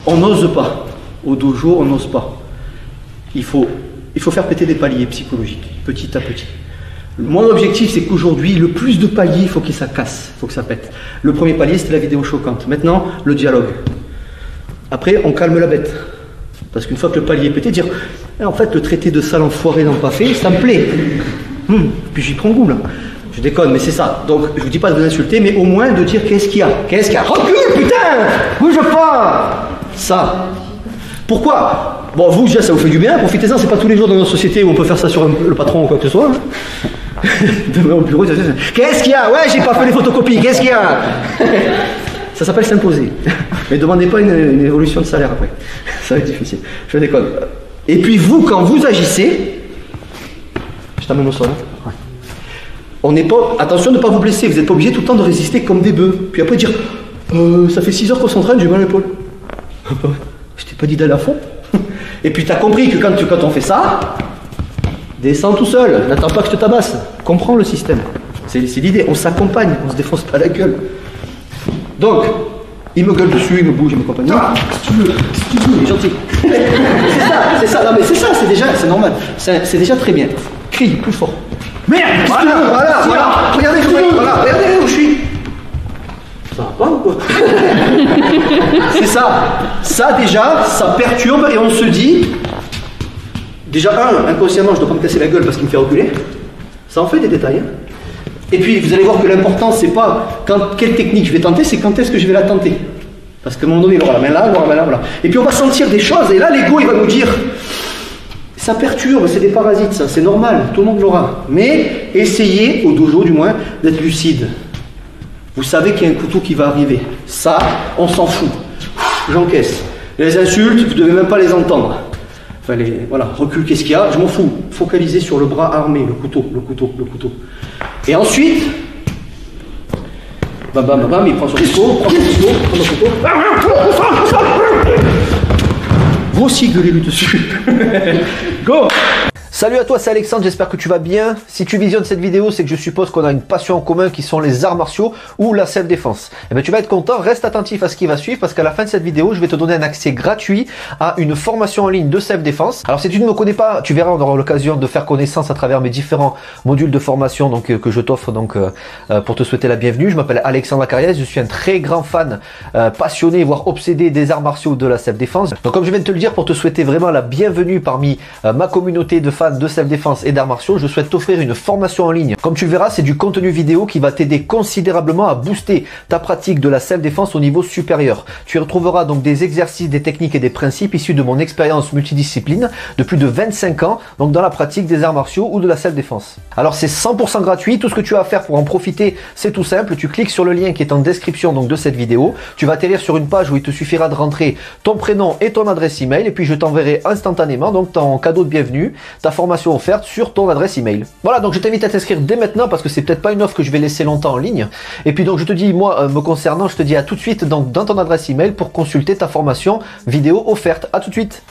On n'ose pas. Au dojo, on n'ose pas. Il faut faire péter des paliers psychologiques, petit à petit. Mon objectif, c'est qu'aujourd'hui, le plus de paliers, il faut que ça casse, il faut que ça pète. Le premier palier, c'était la vidéo choquante. Maintenant, le dialogue. Après, on calme la bête. Parce qu'une fois que le palier est pété, dire en fait, le traité de sale enfoiré non pas fait, ça me plaît. Puis j'y prends goût là. Je déconne, mais c'est ça. Donc, je vous dis pas de vous insulter, mais au moins de dire qu'est-ce qu'il y a. Qu'est-ce qu'il y a? Recule, putain! Bouge pas! Ça. Pourquoi? Bon, vous, déjà, ça vous fait du bien. Profitez-en, c'est pas tous les jours dans notre société où on peut faire ça sur le patron ou quoi que ce soit. Hein. Demain au bureau, qu'est-ce qu'il y a? Ouais, j'ai pas fait les photocopies, qu'est-ce qu'il y a? Ça s'appelle s'imposer. Mais demandez pas une évolution de salaire après. Ça va être difficile. Je déconne. Et puis vous, quand vous agissez, je t'amène au sol. Hein. Ouais. On n'est pas. Attention de ne pas vous blesser. Vous n'êtes pas obligé tout le temps de résister comme des bœufs. Puis après dire, ça fait 6 heures qu'on s'entraîne, j'ai mal à l'épaule. Je t'ai pas dit d'aller à fond. Et puis tu as compris que quand on fait ça, descends tout seul. N'attends pas que je te tabasse. Comprends le système. C'est l'idée. On s'accompagne. On se défonce pas la gueule. Donc, il me gueule dessus, il me bouge, il me compagnie. Si tu veux, il est gentil. c'est ça, non mais c'est ça, c'est normal. C'est déjà très bien. Crie, plus fort. Merde! Voilà. Regardez où je suis. Ça va pas ou quoi? C'est ça. Ça déjà, ça perturbe et on se dit, déjà inconsciemment, je dois pas me casser la gueule parce qu'il me fait reculer. Ça en fait des détails. Hein. Et puis vous allez voir que l'important c'est pas quelle technique je vais tenter, c'est quand est-ce que je vais la tenter. Parce qu'à un moment donné, il aura la main là, il aura la main là, voilà. Et puis on va sentir des choses, et là l'ego il va nous dire, ça perturbe, c'est des parasites ça, c'est normal, tout le monde l'aura. Mais essayez, au dojo du moins, d'être lucide. Vous savez qu'il y a un couteau qui va arriver. Ça, on s'en fout. J'encaisse. Les insultes, vous ne devez même pas les entendre. Enfin, voilà, recule, qu'est-ce qu'il y a? Je m'en fous. Focalisez sur le bras armé, le couteau. Et ensuite, bam, il prend son couteau, prend son couteau. Vous aussi, gueulez-lui dessus. Go! Salut à toi, c'est Alexandre, j'espère que tu vas bien. Si tu visionnes cette vidéo, c'est que je suppose qu'on a une passion en commun qui sont les arts martiaux ou la self-défense. Et bien tu vas être content, reste attentif à ce qui va suivre parce qu'à la fin de cette vidéo, je vais te donner un accès gratuit à une formation en ligne de self-défense. Alors si tu ne me connais pas, tu verras, on aura l'occasion de faire connaissance à travers mes différents modules de formation que je t'offre pour te souhaiter la bienvenue. Je m'appelle Alexandre Acariès, je suis un très grand fan, passionné, voire obsédé des arts martiaux de la self-défense. Donc comme je viens de te le dire, pour te souhaiter vraiment la bienvenue parmi ma communauté de fans de self-défense et d'arts martiaux, je souhaite t'offrir une formation en ligne. Comme tu le verras, c'est du contenu vidéo qui va t'aider considérablement à booster ta pratique de la self-défense au niveau supérieur. Tu y retrouveras donc des exercices, des techniques et des principes issus de mon expérience multidiscipline de plus de 25 ans, donc dans la pratique des arts martiaux ou de la self-défense. Alors c'est 100% gratuit, tout ce que tu as à faire pour en profiter, c'est tout simple, tu cliques sur le lien qui est en description donc de cette vidéo, tu vas atterrir sur une page où il te suffira de rentrer ton prénom et ton adresse email et puis je t'enverrai instantanément donc ton cadeau de bienvenue, ta formation offerte sur ton adresse email. Voilà, donc je t'invite à t'inscrire dès maintenant parce que c'est peut-être pas une offre que je vais laisser longtemps en ligne. Et puis donc je te dis, moi me concernant, je te dis à tout de suite donc dans ton adresse email pour consulter ta formation vidéo offerte. À tout de suite.